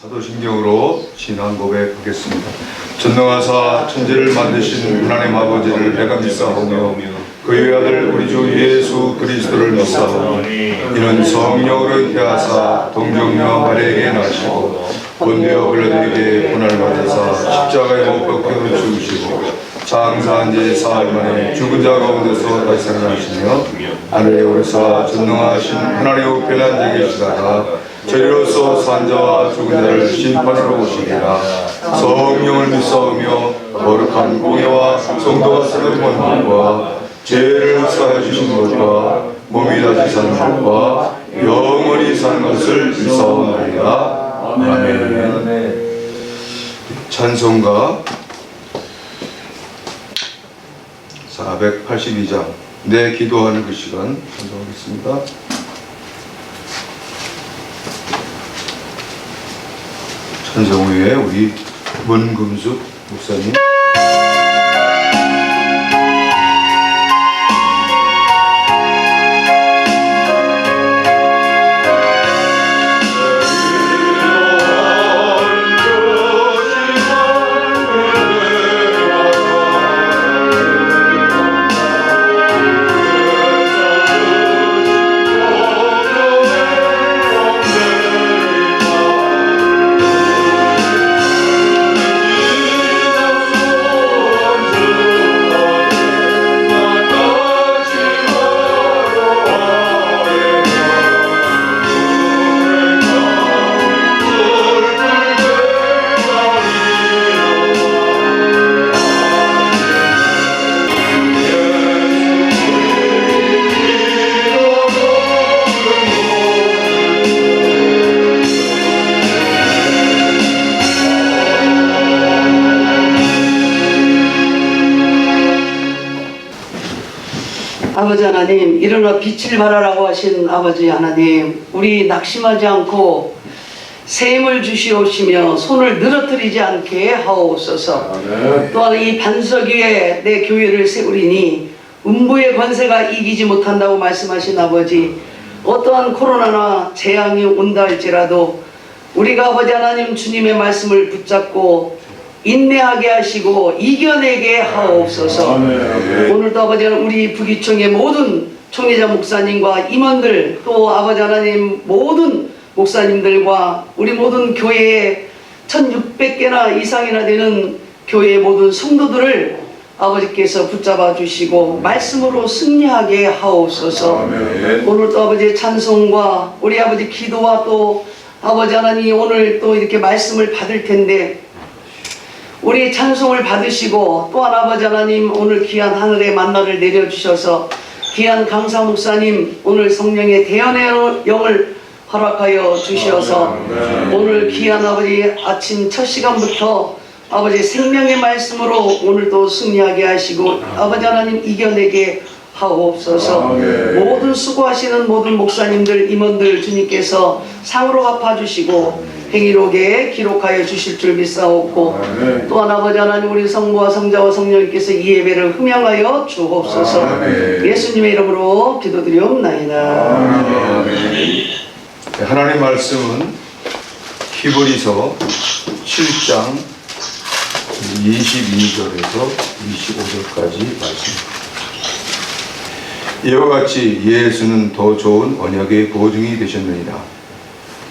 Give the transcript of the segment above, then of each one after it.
사도신경으로 신앙 고백하겠습니다. 전능하사 천지를 만드신 하나님 아버지를 내가 믿사오며 그의 아들 우리 주 예수 그리스도를 믿사오니 이는 성령으로 태하사 동정녀 마리아에게 나시고 본디오 빌라도에게 고난을 받으사 십자가에 못 박혀 죽으시고 장사한 지 사흘 만에 죽은 자 가운데서 다시 살아나시며 하늘에 오르사 전능하신 하나님 우편에 앉아 계시다가 저리로서 산 자와 죽은 자를 심판하러 오시리라. 성령을 믿사오며 거룩한 공예와 성도가 새로운 것과 죄를 사하여 주신 것과 몸이 다시 사는 것과 영원히 사는 것을 믿사오나이다. 아멘. 찬송가 482장 내 기도하는 그 시간 찬송하겠습니다. 찬송 후에 우리 문금숙 목사님 아버지 하나님, 일어나 빛을 발하라고 하신 아버지 하나님, 우리 낙심하지 않고 샘을 주시옵시며 손을 늘어뜨리지 않게 하옵소서. 또한 이 반석 위에 내 교회를 세우리니 음부의 권세가 이기지 못한다고 말씀하신 아버지, 어떠한 코로나나 재앙이 온다 할지라도 우리가 아버지 하나님 주님의 말씀을 붙잡고 인내하게 하시고 이겨내게 하옵소서. 오늘도 아버지 하나님 우리 부기총의 모든 총회자 목사님과 임원들 또 아버지 하나님 모든 목사님들과 우리 모든 교회의 1600개나 이상이나 되는 교회의 모든 성도들을 아버지께서 붙잡아 주시고 말씀으로 승리하게 하옵소서. 오늘도 아버지의 찬송과 우리 아버지 기도와 또 아버지 하나님 오늘 또 이렇게 말씀을 받을 텐데 우리 찬송을 받으시고 또한 아버지 하나님 오늘 귀한 하늘의 만나를 내려주셔서 귀한 강사 목사님 오늘 성령의 대연의 영을 허락하여 주셔서 오늘 귀한 아버지 아침 첫 시간부터 아버지 생명의 말씀으로 오늘도 승리하게 하시고 아버지 하나님 이겨내게 하옵소서. 모든 수고하시는 모든 목사님들 임원들 주님께서 상으로 갚아주시고 행위록에 기록하여 주실 줄 믿사옵고 또한 아버지 하나님 우리 성부와 성자와 성령님께서 이 예배를 흠양하여 주옵소서. 예수님의 이름으로 기도드리옵나이다. 하나님 말씀은 히브리서 7장 22절에서 25절까지 말씀입니다. 이와 같이 예수는 더 좋은 언약의 보증이 되셨느니라.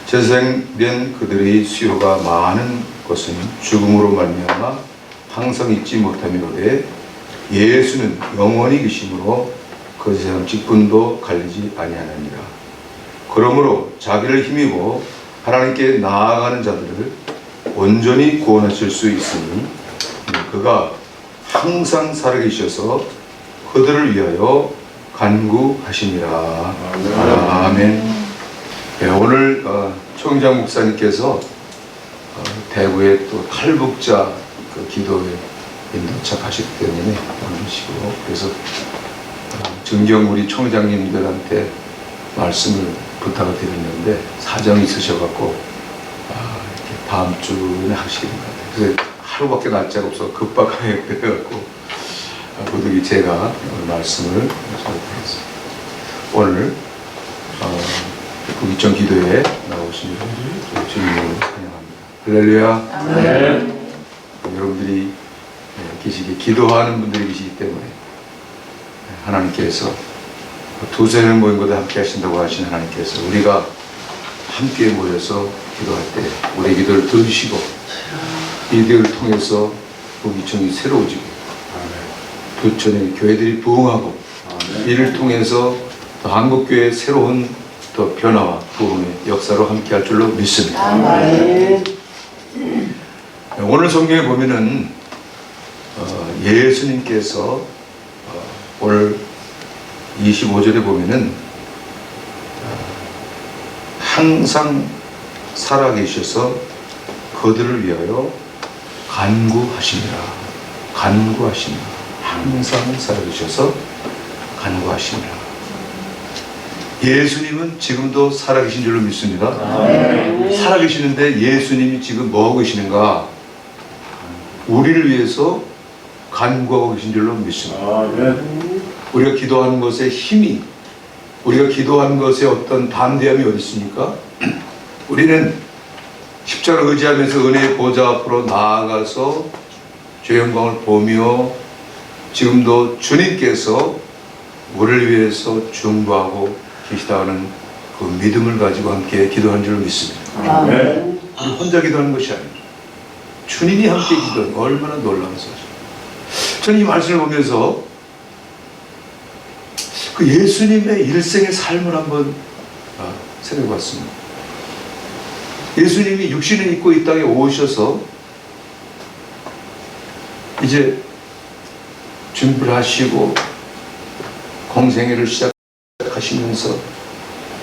재생된 그들의 수요가 많은 것은 죽음으로 말미암아 항상 잊지 못함이로되 예수는 영원히 계심으로 그 세상 직분도 갈리지 아니하느니라. 그러므로 자기를 힘입어 하나님께 나아가는 자들을 온전히 구원하실 수 있으니 그가 항상 살아계셔서 그들을 위하여 간구하시니라. 아멘. 네, 오늘 총장 목사님께서 대구의 또 탈북자 그 기도에 인도착하셨기 때문에 오시고 그래서 정경 우리 총장님들한테 말씀을 부탁을 드렸는데 사정이 있으셔갖고 이렇게 다음 주에 하시는 것 같아요. 그래서 하루밖에 날짜가 없어 급박하게 그래갖고 부득이 제가 오늘 말씀을 전하겠습니다. 오늘 부기청 기도에 나오신 주님을 환영합니다. 할렐루야. 여러분들이 계시기 기도하는 분들이 계시기 때문에 하나님께서 두세 명 모인 것도 함께 하신다고 하신 하나님께서 우리가 함께 모여서 기도할 때 우리의 기도를 들으시고 이 기도를 통해서 부기청이 새로워지고 부천의 교회들이 부흥하고 이를 통해서 더 한국교회의 새로운 더 변화와 부흥의 역사로 함께 할 줄로 믿습니다. 오늘 성경에 보면은 예수님께서 오늘 25절에 보면은 항상 살아계셔서 그들을 위하여 간구하시니라. 간구하시니라. 항상 살아계셔서 간구하시니라. 예수님은 지금도 살아계신 줄로 믿습니다. 살아계시는데 예수님이 지금 뭐하고 계시는가? 우리를 위해서 간구하고 계신 줄로 믿습니다. 우리가 기도하는 것에 힘이, 우리가 기도하는 것에 어떤 담대함이 어디 있습니까? 우리는 십자가를 의지하면서 은혜의 보좌 앞으로 나아가서 주의 영광을 보며 지금도 주님께서 우리를 위해서 중보하고 계시다는 그 믿음을 가지고 함께 기도하는 줄로 믿습니다. 우리 혼자 기도하는 것이 아닙니다. 주님이 함께 기도하는 얼마나 놀라운 사실. 저는 이 말씀을 보면서 그 예수님의 일생의 삶을 한번 생각해 봤습니다. 예수님이 육신을 입고 이 땅에 오셔서 이제 준비를 하시고 공생애를 시작하시면서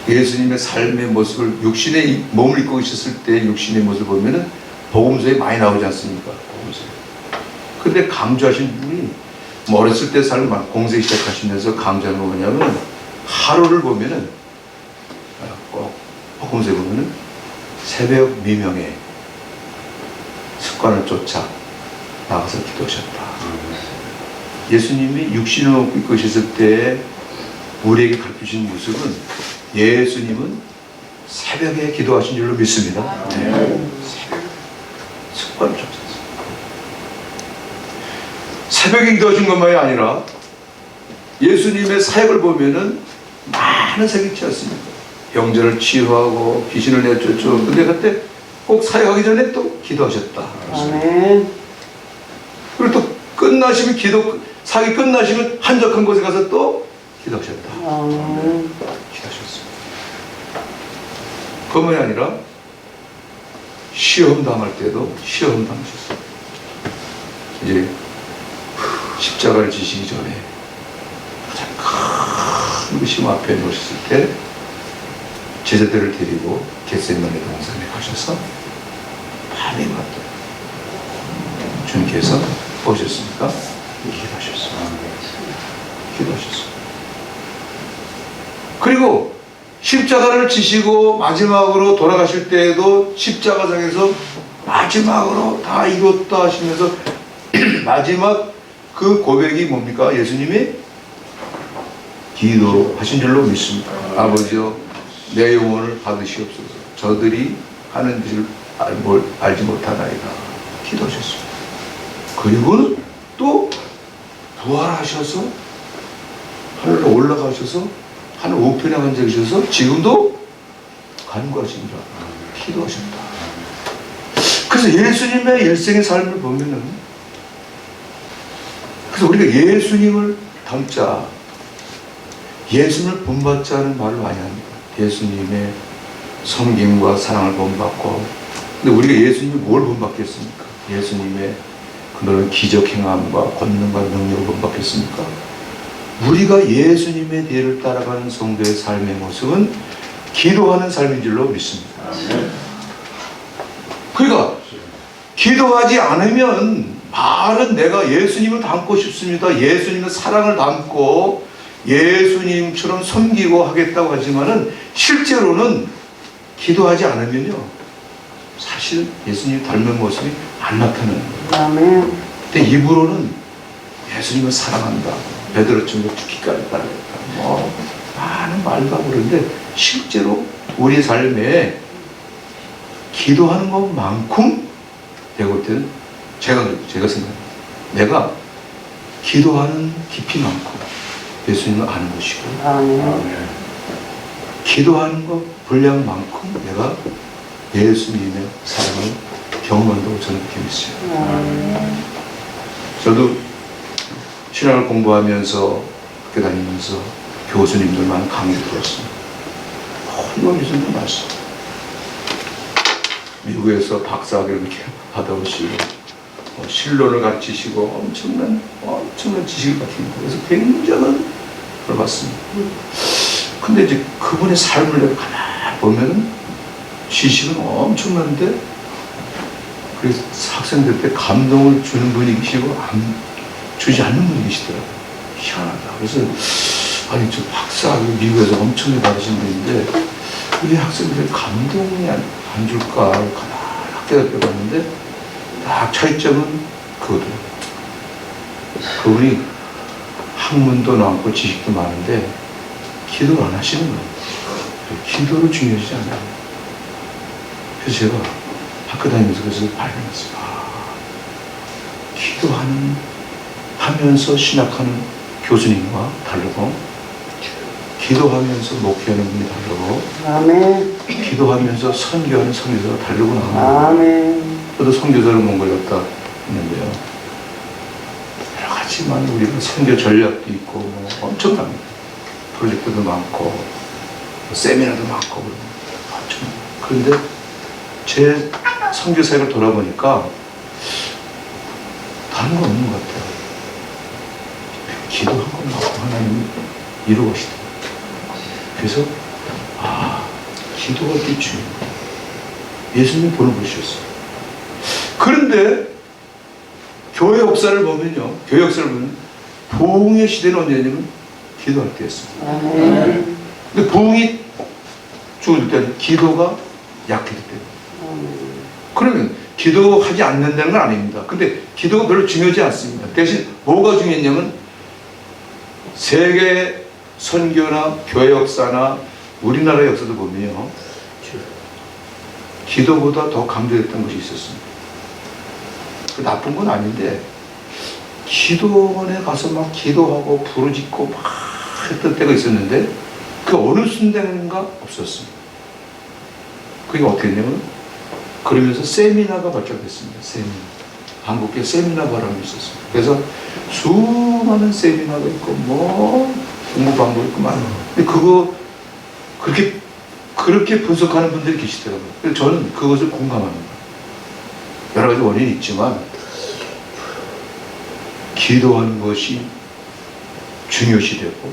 예수님의 삶의 모습을 육신의 몸을 입고 있었을 때 육신의 모습을 보면은 복음서에 많이 나오지 않습니까? 복음서에. 근데 강조하신 분이 어렸을 때 삶을 공생 시작하시면서 강조하는 거 뭐냐면 하루를 보면은 꼭 복음서에 보면은 새벽 미명에 습관을 쫓아 나가서 기도하셨다. 예수님이 육신을 입고 계셨을 때 우리에게 가르치신 모습은 예수님은 새벽에 기도하신 줄로 믿습니다. 습관을 쫓았어요. 새벽에 기도하신 것만이 아니라 예수님의 사역을 보면은 많은 사역이 있지 않습니까? 병자를 치유하고 귀신을 내쫓고 근데 그때 꼭 사역하기 전에 또 기도하셨다. 아멘. 그리고 또 끝나시면 사역이 끝나시면 한적한 곳에 가서 또 기도하셨다. 기도하셨습니다. 그뿐만이 아니라 시험 당할 때도 시험 당하셨어요. 이제 십자가를 지시기 전에 가장 큰 시험 앞에 놓으셨을 때 제자들을 데리고 겟세마네 동산에 가셔서 밤에 왔다. 주님께서 오셨습니까? 기도하셨어요. 기도하셨어요. 그리고 십자가를 지시고 마지막으로 돌아가실 때에도 십자가상에서 마지막으로 다 이뤘다 하시면서 마지막 그 고백이 뭡니까? 예수님이 기도하신 줄로 믿습니다. 아버지여 내 영혼을 받으시옵소서. 저들이 하는 짓을 알지 못하나이다. 기도하셨습니다. 그리고는 또 부활하셔서 하늘로 올라가셔서 하늘 우편에 앉아 계셔서 지금도 간구하십니다. 기도하십니다. 그래서 예수님의 일생의 삶을 보면은 그래서 우리가 예수님을 닮자, 예수님을 본받자는 말을 많이 합니다. 예수님의 섬김과 사랑을 본받고, 근데 우리가 예수님이 뭘 본받겠습니까? 예수님의 그런 기적 행함과 권능과 능력을 본받겠습니까? 우리가 예수님의 뒤를 따라가는 성도의 삶의 모습은 기도하는 삶인 줄로 믿습니다. 그러니까 기도하지 않으면 말은 내가 예수님을 닮고 싶습니다. 예수님의 사랑을 담고 예수님처럼 섬기고 하겠다고 하지만은 실제로는 기도하지 않으면요 사실 예수님 닮은 모습이 안 나타나는 거예요. 아멘. 근데 입으로는 예수님을 사랑한다, 베드로처럼 죽기까지 따르겠다, 뭐 많은 말도 하고 그러는데 실제로 우리 삶에 기도하는 것만큼 내가 볼 때는 제가 생각합니다. 내가 기도하는 깊이만큼 예수님을 아는 것이고, 기도하는 것 분량만큼 내가 예수님의 사랑을 경험한다고 저는 그렇게 믿어요. 저도 신학을 공부하면서 학교 다니면서 교수님들 많은 강의 들었습니다. 정말 예수님 말씀. 미국에서 박사학위를 이렇게 받아오시고 신론을 가르치시고 엄청난 지식을 가르칩니다. 그래서 굉장한 걸 봤습니다. 근데 이제 그분의 삶을 내가 가만히 보면은 지식은 엄청난데 그래서 학생들한테 감동을 주는 분이 계시고 주지 않는 분이 계시더라고요. 희한하다. 그래서 아니 저 박사학위 미국에서 엄청나게 받으신 분인데 왜 학생들이 감동이 안 줄까 가만히 학교에 봤는데 딱 차이점은 그거더라고요. 그분이 학문도 많고 지식도 많은데 기도를 안 하시는 거예요. 기도를 중요하지 않아요. 그래서 제가 학교 다니면서 그래서 발견했어요. 하면서 신학하는 교수님과 다르고, 기도하면서 목회하는 분이 다르고, 아멘. 기도하면서 선교하는 선교사가 다르구나. 아멘. 저도 선교사를 몽골 갔다 있는데요. 여러 가지만 우리가 선교 전략도 있고, 엄청납니다. 프로젝트도 많고, 세미나도 많고, 엄청. 그런데 제 선교 사역을 돌아보니까 다른 거 없는 것 같아요. 기도한 것만큼 하나님이 이루어시더라고요. 그래서 기도가 되게 중요해요. 예수님이 보내주셨어요. 그런데 교회 역사를 보면 부흥의 시대는 언제냐면 기도할 때였습니다. 근데 부흥이 죽을 때는 기도가 약해질 때예요. 그러면 기도하지 않는다는 건 아닙니다. 근데 기도가 별로 중요하지 않습니다. 대신 뭐가 중요했냐면 세계 선교나 교회 역사나 우리나라 역사도 보면요, 기도보다 더 강조됐던 것이 있었습니다. 나쁜 건 아닌데 기도원에 가서 막 기도하고 부르짖고 막 했던 때가 있었는데 그 어느 순간인가 없었습니다. 그게 어떻게 했냐면 그러면서 세미나가 발전됐습니다. 세미나. 한국에 세미나 바람이 있었습니다. 그래서 수많은 세미나가 있고 공부 방법이 있고 많아요. 근데 그거 그렇게 분석하는 분들이 계시더라고요. 그래서 저는 그것을 공감합니다. 여러 가지 원인이 있지만 기도하는 것이 중요시되고,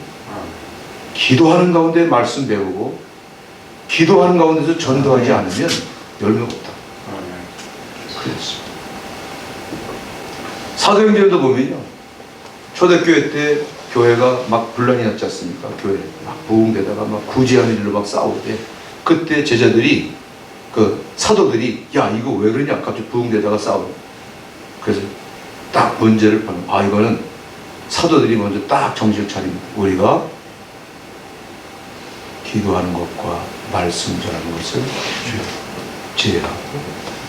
기도하는 가운데 말씀 배우고, 기도하는 가운데서 전도하지 않으면 열매가 없다. 그랬습니다. 사도행전도 보면요, 초대교회 때 교회가 막 분란이 났지 않습니까? 교회 막 부흥되다가 막 구제하는 일로 막 싸울 때, 그때 제자들이 사도들이 야 이거 왜 그러냐, 갑자기 부흥되다가 싸워. 그래서 딱 문제를 이거는 사도들이 먼저 딱 정신을 차립니다. 우리가 기도하는 것과 말씀 전하는 것을 제외하고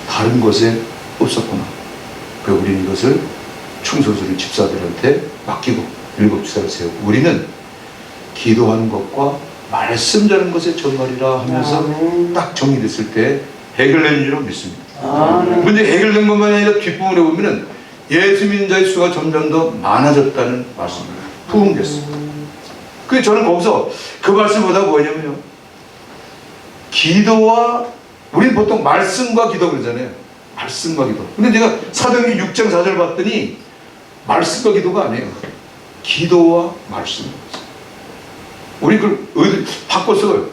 다른 것에 없었구나. 그래서 우리는 이것을 충소수는 집사들한테 맡기고 7 집사를 세우고 우리는 기도하는 것과 말씀 전하는 것에 전말이라 하면서 딱 정리됐을 때 해결된 줄로 믿습니다. 근데 해결된 것만 아니라 뒷부분에 보면은 예수 믿는 자의 수가 점점 더 많아졌다는 말씀입니다. 부흥됐습니다. 그래서 저는 거기서 그 말씀보다 뭐냐면요, 기도와, 우리는 보통 말씀과 기도 그러잖아요. 말씀과 기도. 근데 제가 사도행전 6장 4절 봤더니 말씀과 기도가 아니에요. 기도와 말씀. 우리 그걸 바꿨어요.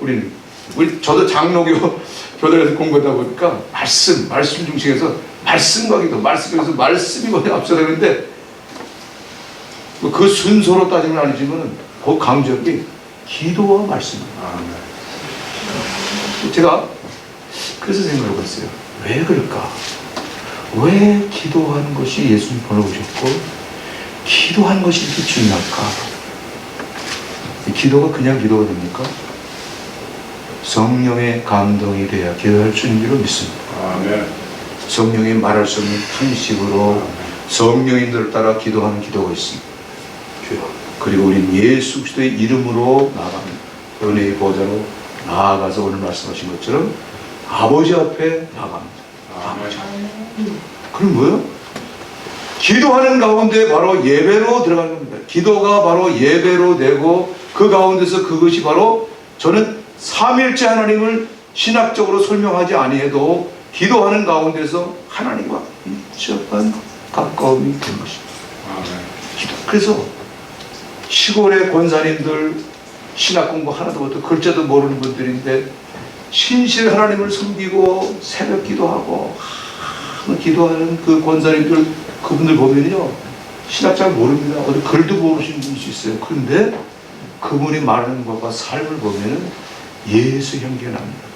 저도 장로교 교단에서 공부하다 보니까 말씀 중심에서 말씀과 기도, 말씀에서 말씀이 거의 앞서가는데 그 순서로 따지면 아니지만 그 강조한 게 기도와 말씀입니다. 제가 그래서 생각해 봤어요. 왜 그럴까? 왜 기도하는 것이 예수님 보내오셨고 기도하는 것이 이렇게 중요할까? 기도가 그냥 기도가 됩니까? 성령의 감동이 돼야 기도할 수 있는 줄로 믿습니다. 성령이 말할 수 없는 탄식으로 성령인들을 따라 기도하는 기도가 있습니다. 그리고 우리는 예수 그리스도의 이름으로 나아갑니다. 은혜의 보좌로 나아가서 오늘 말씀하신 것처럼 아버지 앞에 나아갑니다. 아버지 앞에. 그럼 뭐요? 기도하는 가운데 바로 예배로 들어가는 겁니다. 기도가 바로 예배로 되고 그 가운데서 그것이 바로 저는 삼일째 하나님을 신학적으로 설명하지 아니해도 기도하는 가운데서 하나님과 밀접한 가까움이 된 것입니다. 기도. 그래서 시골의 권사님들 신학 공부 하나도 못하고 글자도 모르는 분들인데 신실 하나님을 섬기고 새벽 기도하고 기도하는 그 권사님들 그분들 보면요 신학 잘 모릅니다. 어디 글도 모르시는 분일 수 있어요. 그런데 그분이 말하는 것과 삶을 보면은 예수 향기가 납니다.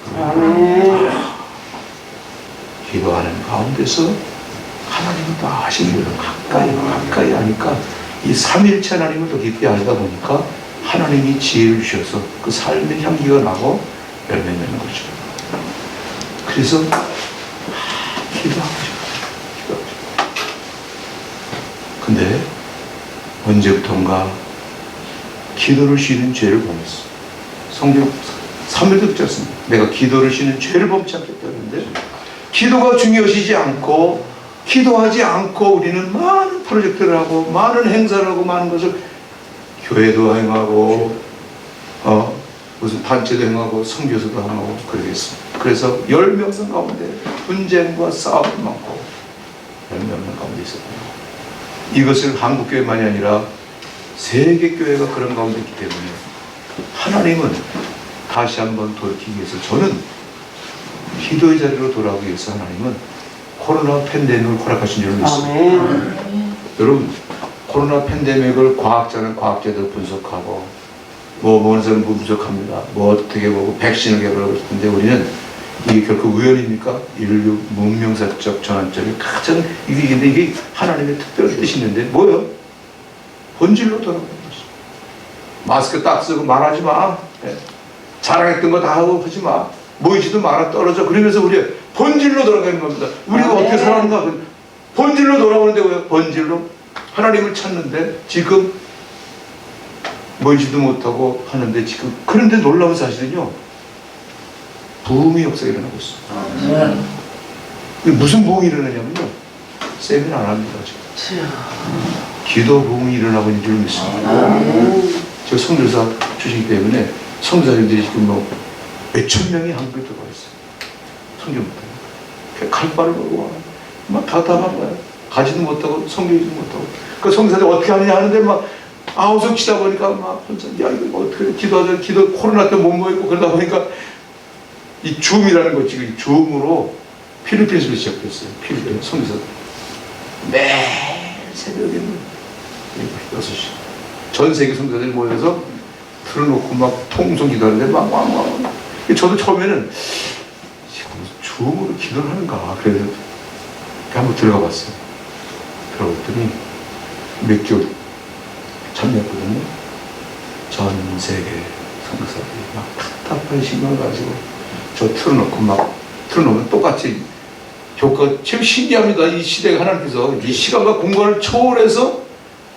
기도하는 가운데서 하나님을 더 아시는 거예요. 가까이 하니까 이 삼일체 하나님을 더 깊이 알다 보니까 하나님이 지혜를 주셔서 그 삶의 향기가 나고 열매 맺는 거죠. 그래서 기도하고 싶어요. 근데 언제부턴가 기도를 쉬는 죄를 범했어. 성경 3절도 그렇지 않습니까? 내가 기도를 쉬는 죄를 범치 않겠다는데 기도가 중요시지 않고 기도하지 않고 우리는 많은 프로젝트를 하고 많은 행사를 하고 많은 것을 교회도 행하고 무슨 단체도 행하고 선교사도 행하고 그러겠습니다. 그래서 10명선 가운데 분쟁과 싸움이 많고 10명 가운데 있었고요. 이것을 한국교회만이 아니라 세계교회가 그런 가운데 있기 때문에 하나님은 다시 한번 돌이키기 위해서 저는 기도의 자리로 돌아오기 위해서 하나님은 코로나 팬데믹을 허락하신 줄을 믿습니다. 여러분 코로나 팬데믹을 과학자는 과학자들 분석하고 뭐는 사람 분석합니다. 뭐 어떻게 보고 백신을 개발하고 있는데 우리는 이게 결코 우연입니까? 인류 문명사적 전환점이 가장 위기인데 이게 하나님의 특별한 뜻이 있는데 뭐요? 본질로 돌아가는 것이. 마스크 딱 쓰고 말하지 마. 자랑했던 거 다 하고 하지 마. 모이지도 마라 떨어져. 그러면서 우리 본질로 돌아가는 겁니다. 우리가 어떻게 살아가는가? 본질로 돌아오는데 왜요? 본질로 하나님을 찾는데 지금 모이지도 못하고 하는데 지금 그런데 놀라운 사실은요. 부흥의 역사가 일어나고 있어요. 무슨 부흥이 일어나냐면요. 세미나 안 합니다. 지금. 기도 부흥이 일어나고 있는 줄 믿습니다. 제가 성교사 출신이기 때문에 성교사님들이 지금 뭐 몇천 명이 한국에 들어와 있어요. 성경 못하고. 칼바를 먹고 막 답답한 거예요. 가지도 못하고 성경이지도 못하고. 그 성교사들이 어떻게 하느냐 하는데 막 아우성 치다 보니까 막 혼자 야 이거 어떻게 기도하자 기도 코로나 때 못 모이고 그러다 보니까 이 줌이라는 거 지금 이 줌으로 필리핀에서 시작됐어요. 필리핀 성교사들 매일 새벽에 6시 전 세계 성교사들이 모여서 틀어놓고 막 통성 기도하는데 막 저도 처음에는 줌으로 기도를 하는가 그래서 한번 들어가 봤어요. 들어갔더니 몇 개월 참여했거든요. 전 세계 성교사들이 막 답답한 신경을 가지고 저 틀어놓으면 똑같이 효과 참 신기합니다. 이 시대가 하나님께서 이 시간과 공간을 초월해서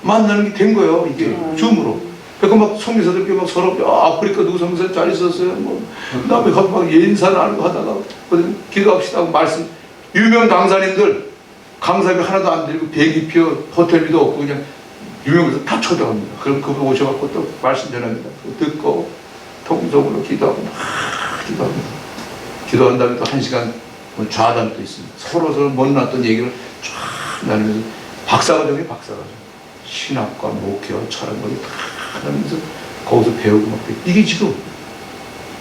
만나는 게 된 거예요. 이게 줌으로. 그러니까 막 성교사들끼리 막 서로 아프리카 누구 성교사 잘 있었어요. 뭐 남의 가서 막 인사 나누고 하다가 기도합시다 하고 말씀 유명 강사님들 강사비 하나도 안 들고 비행기표 호텔비도 없고 그냥 유명해서 다 초대합니다. 그럼 그분 오셔갖고 또 말씀 전합니다. 듣고 통성으로 기도하고 막 기도합니다. 기도한 다음에 또 1시간 좌담이 또 있습니다. 서로 못났던 얘기를 쫙 나누면서 박사과정이에요. 박사과정. 신학과 목회와 철학을 다 나누면서 거기서 배우고 막 이게 지금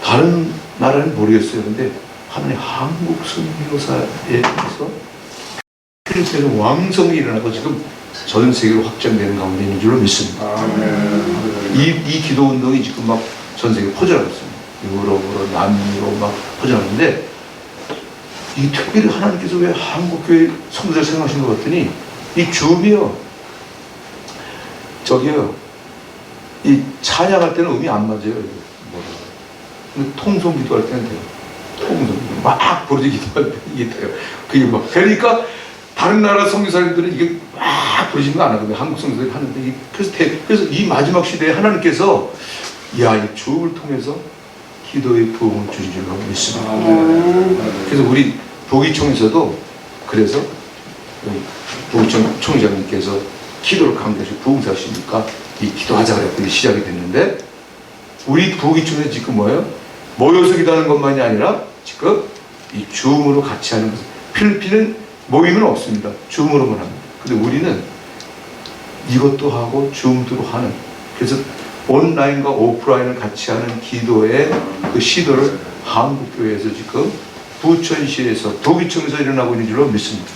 다른 나라는 모르겠어요. 근데 하나님 한국 선교사에서 필리핀에서 왕성이 일어나고 지금 전 세계로 확장되는 가운데 있는 줄로 믿습니다. 이 기도 운동이 지금 막 전 세계로 퍼져나가고 있습니다. 유럽으로 남미로 막 퍼져나가는데 이 특별히 하나님께서 왜 한국교회 성도들 생각하신 것 같더니 이 줌이요 저기요 이 찬양할 때는 음이 안 맞아요. 근데 통성 기도할 때는 돼요. 통성 막 부르짖기도 이게 돼요. 그게 막 그러니까 다른 나라 선교사님들은 이게 막 부르짖는 거 안 하거든요. 한국 선교사들이 하는데 그래서 이 마지막 시대에 하나님께서 이 주음을 통해서 기도의 부흥을 주신 줄로 믿습니다. 그래서 우리 부기총에서도 그래서 부기총 총장님께서 기도를 강조하시고 부흥사시니까 이 기도하자 그랬더니 시작이 됐는데 우리 부기총에서 지금 뭐예요? 모여서 기도하는 것만이 아니라 지금 이 줌으로 같이 하는 것. 필리핀은 모임은 없습니다. 줌으로만 합니다. 근데 우리는 이것도 하고 줌도 하는, 그래서 온라인과 오프라인을 같이 하는 기도의 그 시도를 한국교회에서 지금 부천시에서 도기청에서 일어나고 있는 줄로 믿습니다.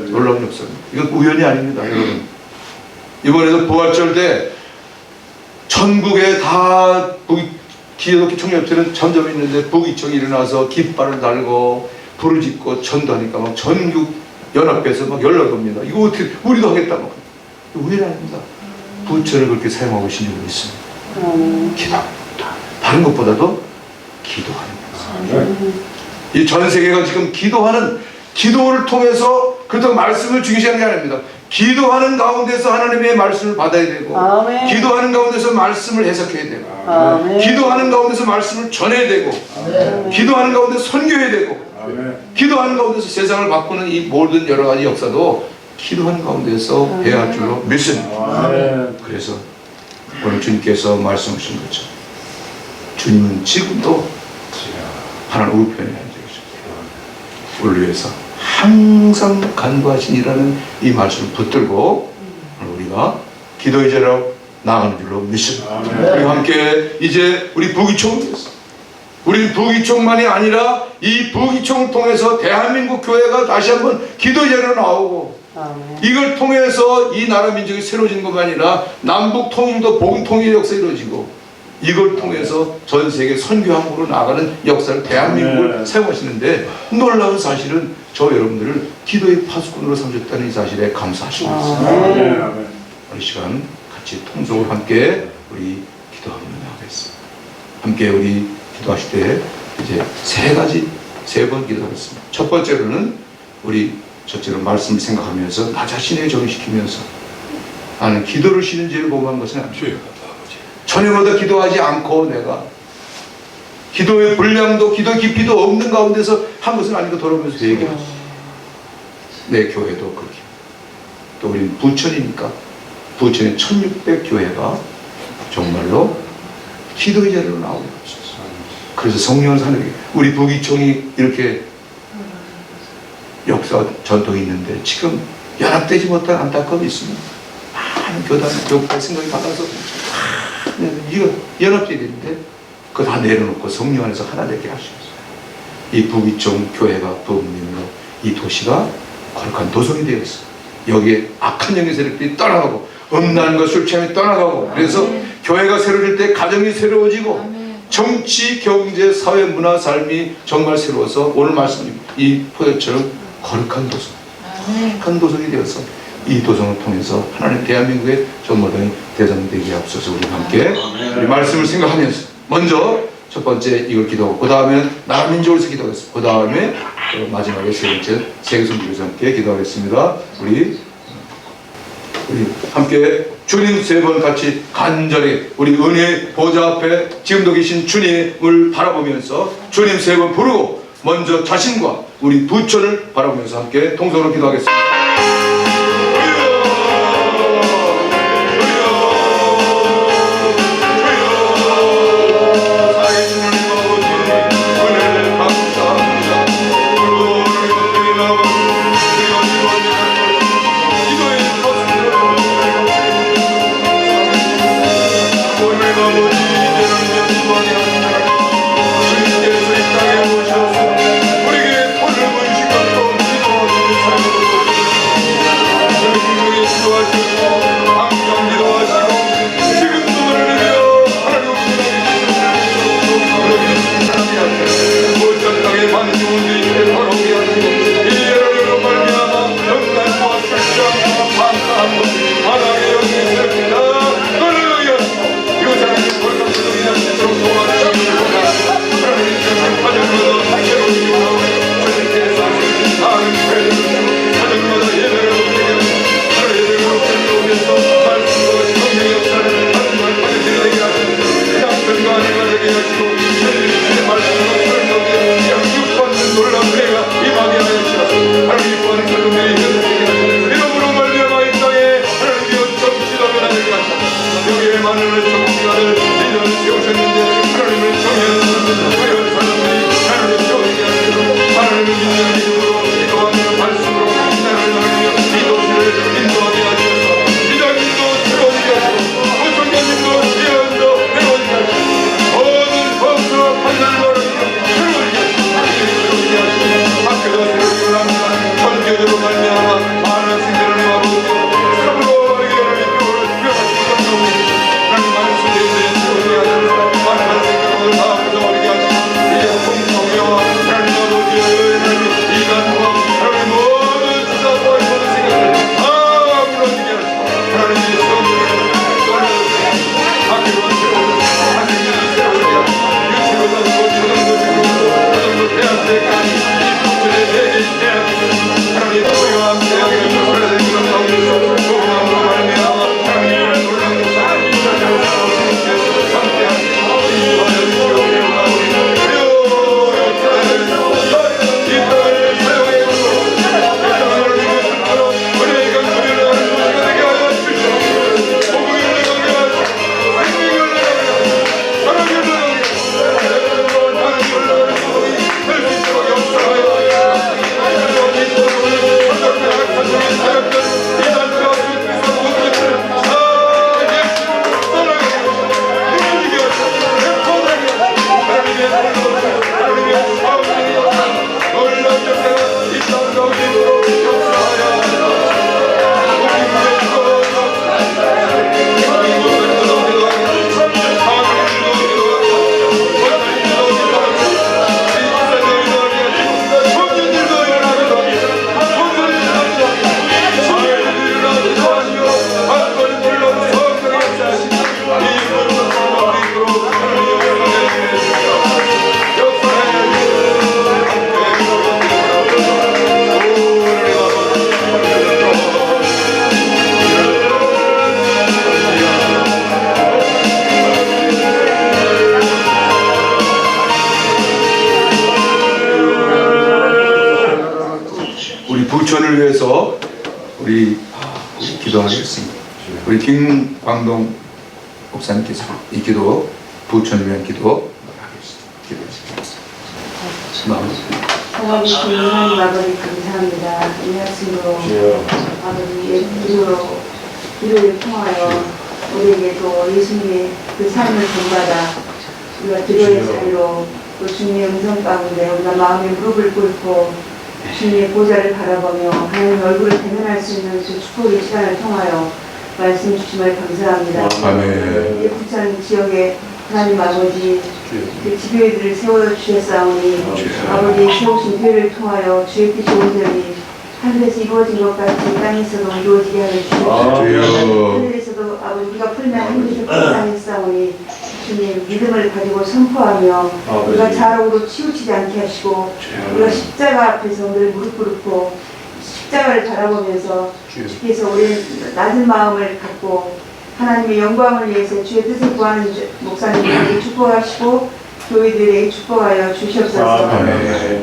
놀라운 역사입니다. 이건 우연이 아닙니다, 여러분. 이번에도 부활절 때 전국에 다 기독교 청년들은 점점 있는데 부기청이 일어나서 깃발을 달고 부르짖고 전도하니까 막 전국 연합회에서 막 연락이 옵니다. 이거 어떻게 우리도 하겠다 막. 우연이 아닙니다. 부천을 그렇게 사용하고 계신 줄 믿습니다. 기도합니다. 다른 것보다도 기도하는 거예요. 이 전 세계가 지금 기도를 통해서 그렇다고 말씀을 중시하는 게 아닙니다. 기도하는 가운데서 하나님의 말씀을 받아야 되고, 아멘. 기도하는 가운데서 말씀을 해석해야 되고, 아멘. 기도하는 가운데서 말씀을 전해야 되고, 아멘. 기도하는 가운데서 선교해야 되고, 아멘. 기도하는 가운데서 세상을 바꾸는 이 모든 여러 가지 역사도 기도하는 가운데서 해야 할 줄로 믿습니다. 아멘. 그래서 오늘 주님께서 말씀하신 것처럼 주님은 지금도 하나님 우편에 앉아 계십니다. 우리를 위해서 항상 간구하시니라는 이 말씀을 붙들고 우리가 기도의 자리로 나가는 줄로 믿습니다. 우리 함께 이제 우리 부기총에서 우리 부기총만이 아니라 이 부기총을 통해서 대한민국 교회가 다시 한번 기도의 자리로 나오고, 이걸 통해서 이 나라 민족이 새로워지는 것만 아니라 남북 통일도 복음 통일의 역사가 이루어지고, 이걸 통해서 전 세계 선교함으로 나가는 역사를 대한민국을 사용하시는데, 놀라운 사실은 저 여러분들을 기도의 파수꾼으로 삼으셨다는 이 사실에 감사하시고 있습니다. 오늘 시간 같이 통성으로 함께 우리 기도하며 나가겠습니다. 함께 우리 기도하실 때 이제 세 번 기도하겠습니다. 첫 번째로는 우리 첫째로 말씀을 생각하면서 나 자신을 정의시키면서 나는 기도를 쉬는 죄를 범한 것은 아니에요. 전에보다 기도하지 않고 내가 기도의 분량도 기도 깊이도 없는 가운데서 한 것은 아니고 돌아오면서 얘기하죠. 내 교회도 그렇게. 또 우리는 부천이니까 부천의 1600교회가 정말로 기도의 자리로 나오게 하셨어요. 그래서 성령을 사는 우리 부기총이 이렇게 역사 전통이 있는데 지금 연합되지 못한 안타까움이 있습니다. 많은 교회 생각이 받아서 이거 연합돼야 되는데 그거 다 내려놓고 성령 안에서 하나 되게 하시면서 이 부기총 교회가 부흥님으로 이 도시가 거룩한 도성이 되었어요. 여기에 악한 영의 세력들이 떠나가고 음란과 술 취함이 떠나가고, 그래서 교회가 새로워질 때 가정이 새로워지고 정치, 경제, 사회, 문화, 삶이 정말 새로워서 오늘 말씀 이 포도처럼 거룩한 도성, 거룩한 도성이 되어서 이 도성을 통해서 하나님 대한민국의 전모당이 대장되게 앞서서 우리 함께 우리 말씀을 생각하면서 먼저 첫 번째 이걸 기도하고 그 다음에 나라 민족을 위해서 기도하겠습니다. 그 다음에 마지막에 세 번째 세계선교에서 함께 기도하겠습니다. 우리 함께 주님 세 번 같이 간절히 우리 은혜 보좌 앞에 지금도 계신 주님을 바라보면서 주님 세 번 부르고 먼저 자신과 우리 부천을 바라보면서 함께 통성으로 기도하겠습니다. 우리에게 돈을 보이시고 기도하는 우리 부천을 위해서 우리 기도하겠습니다. 우리 김광동 목사님께서 이 기도, 부천을 위한 기도 하겠습니다. 성화비신 하나님 아버지 감사합니다. 이 말씀으로 아버지의 기도를 통하여 우리에게도 예수님의 그 삶을 본받아 우리가 기도의 자리로 또 주님의 음성 가운데 우리가 마음의 무릎을 꿇고 주님의 보좌를 바라보며 하나님의 얼굴을 대면할 수 있는 그 축복의 시간을 통하여 말씀 주심을 감사합니다. 아멘. 이 부천 지역에 하나님 아버지 그 지교회들을 세워주셨사오니 아버지 세우신 교회를 통하여 주의 뜻이 온전히 하늘에서 이루어진 것 같이 땅에서도 이루어지게 하여 주시옵소서. 하늘에서도 아버지 우리가 풀면 하늘에서 풀당했사오니 주님 믿음을 가지고 선포하며 우리가 자랑으로 치우치지 않게 하시고 우리가 십자가 앞에서 늘 무릎 꿇고 십자가를 바라보면서 주께서 우리의 낮은 마음을 갖고 하나님의 영광을 위해서 주의 뜻을 구하는 목사님들에게 축복하시고 교회들에게 축복하여 주시옵소서.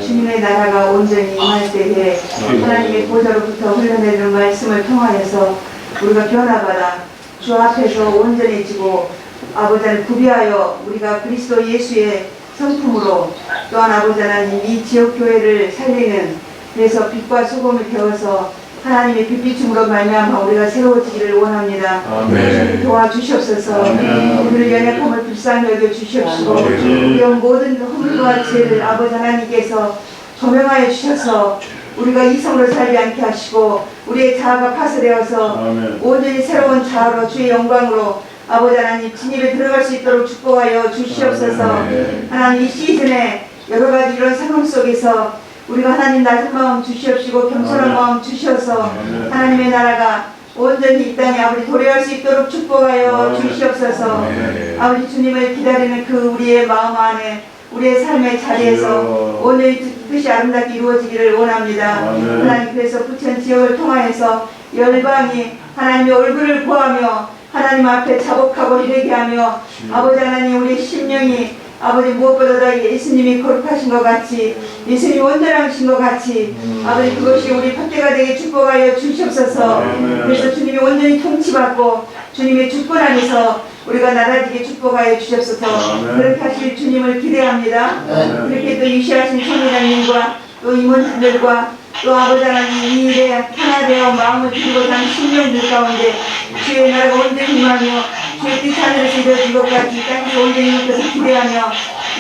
주님의 나라가 온전히 임할 때에 하나님의 보좌로부터 흘러내리는 말씀을 통하여서 우리가 변화받아 주 앞에서 온전해지고 아버지를 구비하여 우리가 그리스도 예수의 성품으로 또한 아버지 하나님 이 지역 교회를 살리는 그래서 빛과 소금을 되어서 하나님의 빛비춤으로 말미암아 우리가 새로워지기를 원합니다. 주님 도와주시옵소서. 우리를 연약함을 불쌍히 여겨 주시옵시고 우리의 모든 허물과 죄를 아버지 하나님께서 조명하여 주셔서 우리가 이성으로 살지 않게 하시고 우리의 자아가 파쇄되어서 온전히 새로운 자아로 주의 영광으로 아버지 하나님 진입에 들어갈 수 있도록 축복하여 주시옵소서. 하나님 이 시즌에 여러 가지 이런 상황 속에서 우리가 하나님 낮은 마음 주시옵시고 겸손한 마음 주셔서 하나님의 나라가 온전히 이 땅에 아버지 도래할 수 있도록 축복하여 주시옵소서. 아버지 주님을 기다리는 그 우리의 마음 안에 우리의 삶의 자리에서 온전히 뜻이 아름답게 이루어지기를 원합니다. 하나님 그래서 부천 지역을 통하여서 열방이 하나님의 얼굴을 구하며 하나님 앞에 자복하고 회개하며 아버지 하나님 우리의 심령이 아버지 무엇보다도 예수님이 거룩하신 것 같이 예수님이 온전하신 것 같이 아버지 그것이 우리 fat대가 되게 축복하여 주시옵소서. 그래서 주님이 온전히 통치받고 주님의 주권 안에서 우리가 나라지게 축복하여 주시옵소서. 그렇게 하실 주님을 기대합니다. 그렇게 또 유시하신 청년님과 또 임원진들과 또 아버지 하나님 이 일에 하나 되어 마음을 드리고 사는 신령들 가운데 주의 나라가 온전히 임하며 주의 뜻 하늘에서 이루어진 것 같이 땅에서 온전히 임할 것을 기대하며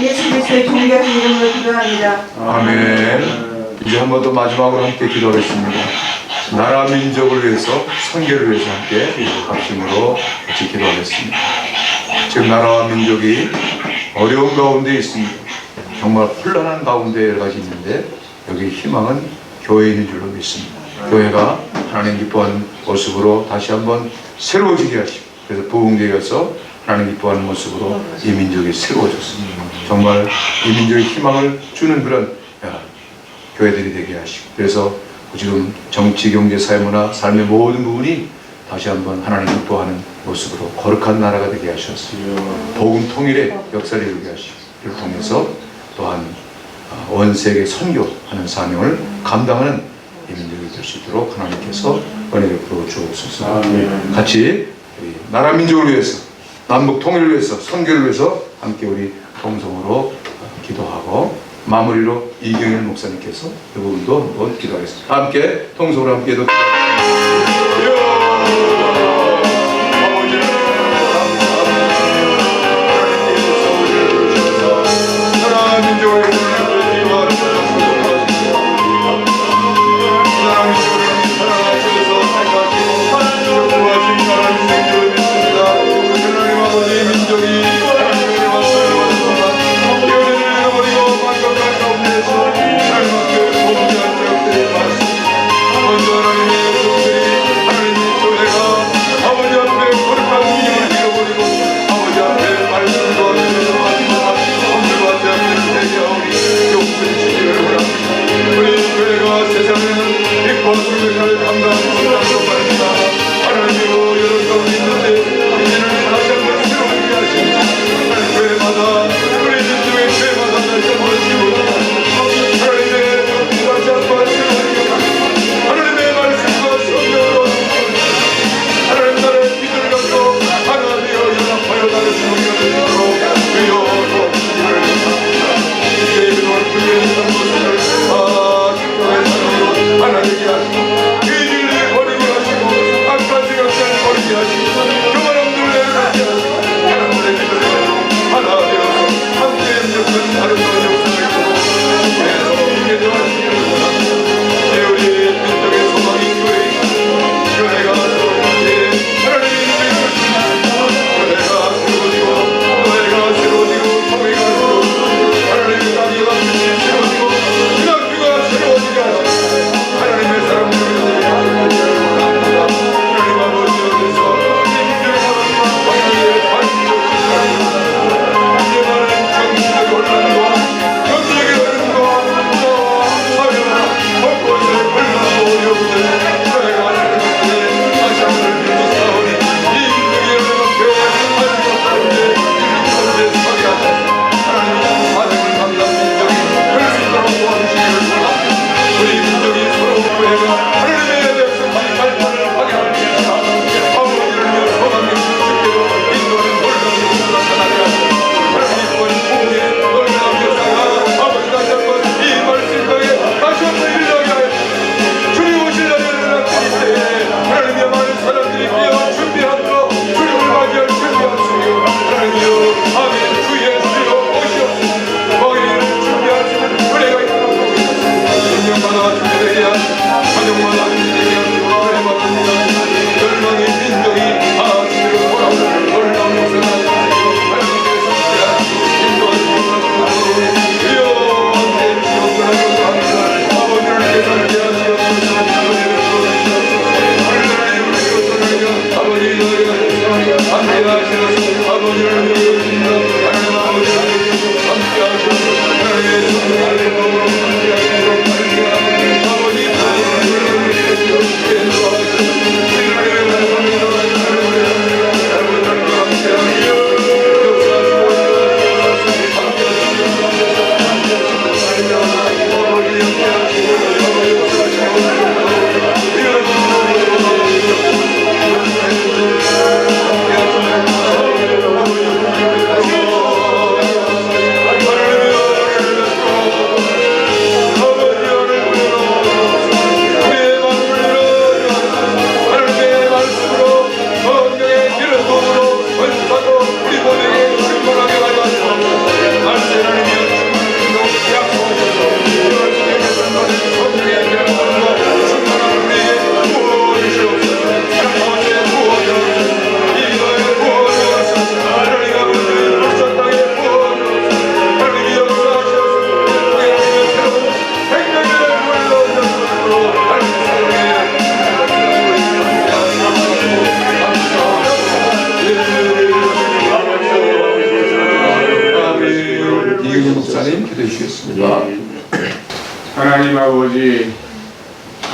예수 그리스도의 존귀하신 이름으로 기도합니다. 아멘. 이제 한 번 더 마지막으로 함께 기도하겠습니다. 나라 민족을 위해서 선교를 위해서 함께 합심으로 같이 기도하겠습니다. 지금 나라와 민족이 어려운 가운데 있습니다. 정말 혼란한 가운데 여러 가지 있는데 여기 희망은 교회에 있는 줄로 믿습니다. 교회가 하나님 기뻐하는 모습으로 다시 한번 새로워지게 하시고 그래서 부흥되어서 하나님 기뻐하는 모습으로 이 민족이 새로워졌습니다. 정말 이 민족의 희망을 주는 그런 교회들이 되게 하시고 그래서 지금 정치, 경제, 사회문화, 삶의 모든 부분이 다시 한번 하나님 기뻐하는 모습으로 거룩한 나라가 되게 하셔서 복음 통일의 역사를 이루게 하시고 이를 통해서 또한 원세계 선교하는 사명을 감당하는 이 민족이 될 수 있도록 하나님께서 은혜를 베풀어 주옵소서. 같이 우리 나라 민족을 위해서 남북 통일을 위해서 선교를 위해서 함께 우리 통성으로 기도하고 마무리로 이경일 목사님께서 이 부분도 한번 기도하겠습니다. 함께 통성으로 함께 기도하겠습니다.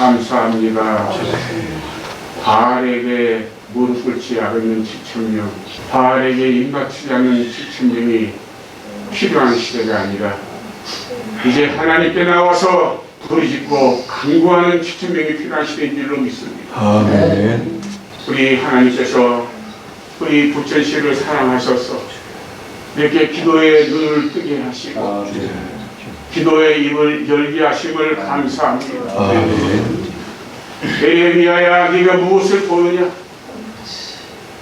감사합니다. 바알에게 무릎 꿇지 않는 7,000명, 바알에게 입맞추지 않는 7,000명이 필요한 시대가 아니라 이제 하나님께 나와서 부르짖고 간구하는 7,000명이 필요한 시대인 줄로 믿습니다. 아멘. 우리 하나님께서 우리 부천시를 사랑하셔서 이렇게 기도의 눈을 뜨게 하시고 기도의 입을 열게 하심을 감사합니다. 아멘. 에레미야야, 네가 무엇을 보느냐?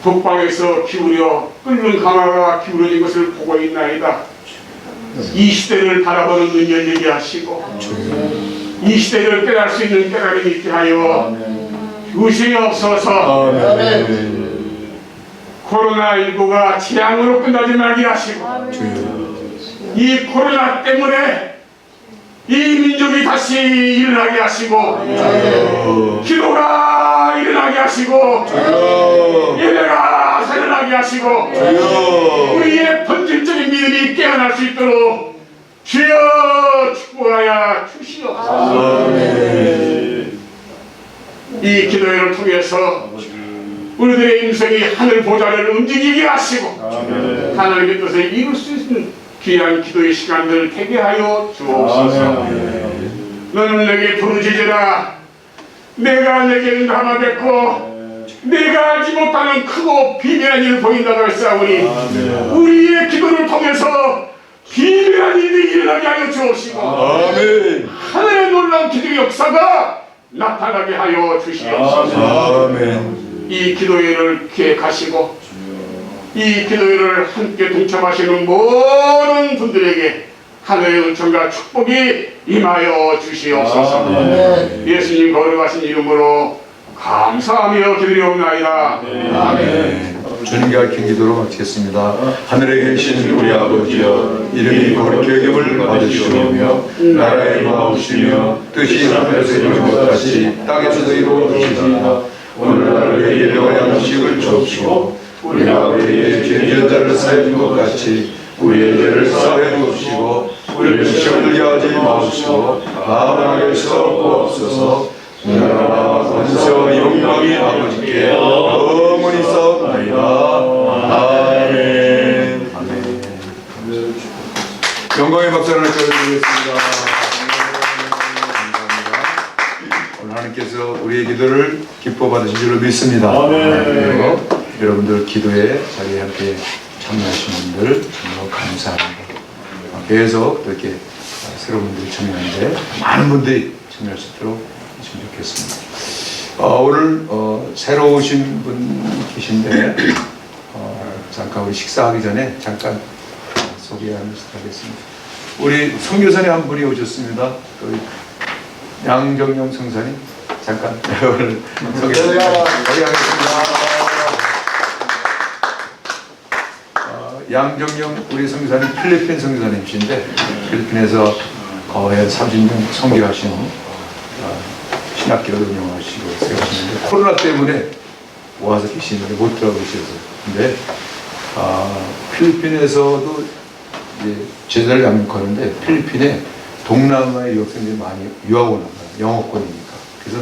북방에서 기울여 끓는 강화가 기울어진 것을 보고 있나이다. 이 시대를 바라보는 눈 열리게 하시고 이 시대를 깨달을 수 있는 깨달음이 있게 하여 주시옵소서. 코로나19가 재앙으로 끝나지 말게 하시고 이 코로나 때문에 이 민족이 다시 일어나게 하시고 기도가 일어나게 하시고 예배가 살아나게 하시고 우리의 본질적인 믿음이 깨어날 수 있도록 주여 축복하여 주시옵소서. 이 기도회를 통해서 우리들의 인생이 하늘 보좌를 움직이게 하시고 하나님의 뜻을 이룰 수 있는 귀한 기도의 시간들을 되게 하여 주옵소서. 너는 내게 부르짖으라. 내가 내게 응답하겠고 내가 알지 못하는 크고 비밀한 일을 보인다고 했사오니 우리의 기도를 통해서 비밀한 일이 일어나게 하여 주옵시고 하늘의 놀라운 기적의 역사가 나타나게 하여 주시옵소서. 이 기도회를 기획하시고 이 기도회를 함께 동참하시는 모든 분들에게 하늘의 은총과 축복이 임하여 주시옵소서. 예수님 거룩하신 이름으로 감사하며 기도리옵나이다. 아멘. 주님께 밝힌 기도로 마치겠습니다. 하늘에 계신 우리 아버지여, 이름이 거룩히 여김을 받으시오며 나라의 마옵시며 뜻이 하늘에서 이루어진 것 같이 땅에서도 이루어지시나이다. 오늘날 우리에게 필요한 양식을 주옵시고 우리가 우리에게 죄진 자를 사해 준 것 같이 우리의 죄를 사해 주옵시고 우리를 시험에 들게 하지 마옵시고 다만에서 구하옵소서. 나라와 권세와 영광이 아버지께 영원히 있사옵나이다. 아멘. 영광의 박수 하나 드리겠습니다. 오늘 하나님께서 우리의 기도를 기뻐 받으신 줄로 믿습니다. 그리고 여러분들 기도에 자리에 함께 참여하신 분들 정말 감사합니다. 계속 이렇게 새로운 분들이 참여하는데 많은 분들이 참여할 수 있도록 했으면 좋겠습니다. 오늘 새로 오신 분 계신데 잠깐 우리 식사하기 전에 잠깐 소개하겠습니다. 우리 선교사님 한 분이 오셨습니다. 우리 양정용 성사님 잠깐 오늘 소개하겠습니다. 양정용 우리 선교사님 필리핀 선교사님이신데 필리핀에서 거의 30년 선교하시는 신학교를 운영하시고 세우시는데 코로나 때문에 와서 계시는데 못 들어가셔서 근데 필리핀에서도 이제 제자를 양육하는데 필리핀에 동남아의 유학생들이 많이 유학 오는 거예요. 영어권이니까. 그래서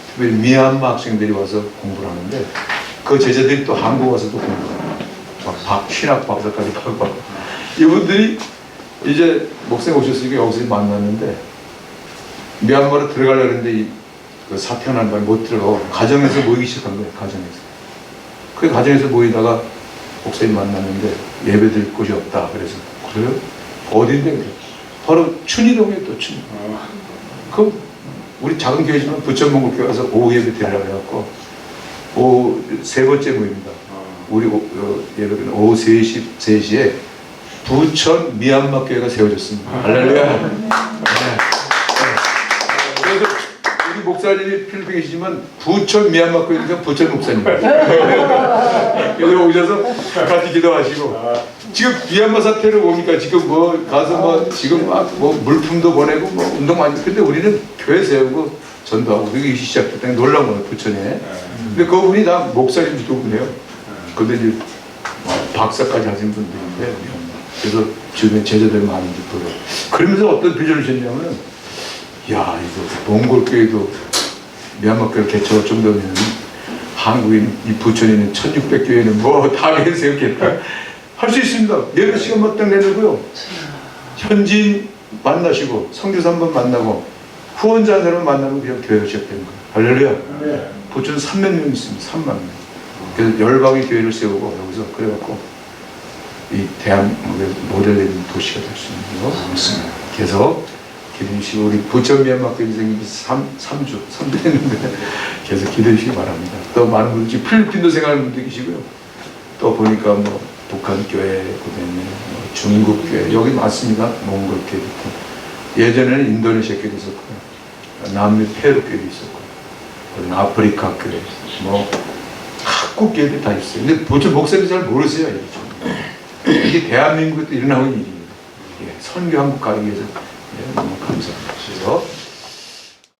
특별히 미얀마 학생들이 와서 공부를 하는데 그 제자들이 또 한국 와서 또 공부를 해요. 신학 박사까지 하고 이분들이 이제 목사님 오셨으니까 여기서 만났는데 미얀마로 들어가려고 했는데 그 사태가 난 바에 못 들어가고 가정에서 모이기 시작한 거예요. 가정에서. 그 가정에서 모이다가 목사님 만났는데 예배 드릴 곳이 없다. 그래서 그래요? 어딘데? 그래. 바로 춘희동에 또 춘희. 그 우리 작은 교회지만 부천문국교회 가서 오후 예배 드리려고 해갖고 오후 세 번째 모입니다. 우리 예배는 오후 3시에 부천 미얀마 교회가 세워졌습니다. 할렐루야. 그래서 우리 목사님이 필리핀에 계시지만 부천 미얀마 교회에서 부천 목사님. 그래서 오셔서 같이 기도하시고 지금 미얀마 사태를 보니까 지금 뭐 가서 뭐 지금 막 뭐 물품도 보내고 뭐 운동 많이. 근데 우리는 교회 세우고 전도하고 그게 시작됐다는 놀라운 거예요 부천에. 근데 그분이 다 목사님 두 분이에요. 근데 이제 박사까지 하신 분들인데 그래서 주변에 제자들 많이 보여. 그러면서 어떤 비전을 주셨냐면 야 이거 몽골교회도 미얀마 교회를 개척할 정도면 한국인 이 부천에 있는 1600교회는 뭐 다 생겼겠다. 할 수 있습니다. 예배 시간 마땅 내놓고요. 현지인 만나시고 선교사 한번 만나고 후원자 한 사람 만나고 그냥 교회가 시작되는 거예요. 할렐루야. 네. 부천 3만 명 있습니다. 3만 명. 그래서 열방의 교회를 세우고 여기서 그래갖고 이 대한민국의 모델링 도시가 될 수 있는 거 있습니다. 그래서 기도해 주시고 우리 부천 미얀마 교회 선생님이 3주 했는데 계속 기도해 주시기 바랍니다. 또 많은 분들이 지금 필리핀도 생각하는 분들 계시고요. 또 보니까 뭐 북한 교회, 그다음에 뭐 중국 교회 여기 많습니다. 몽골 교회도 있고 예전에는 인도네시아 교회도 있었고 남미 페루 교회도 있었고 그다음에 아프리카 교회 뭐 각국 교회들이 다 있어요. 근데 부천 목사님이 잘 모르세요. 이게 대한민국에 또 일어나는 일입니다. 예, 선교 한국 가기 위해서 너무 감사합니다. 그래서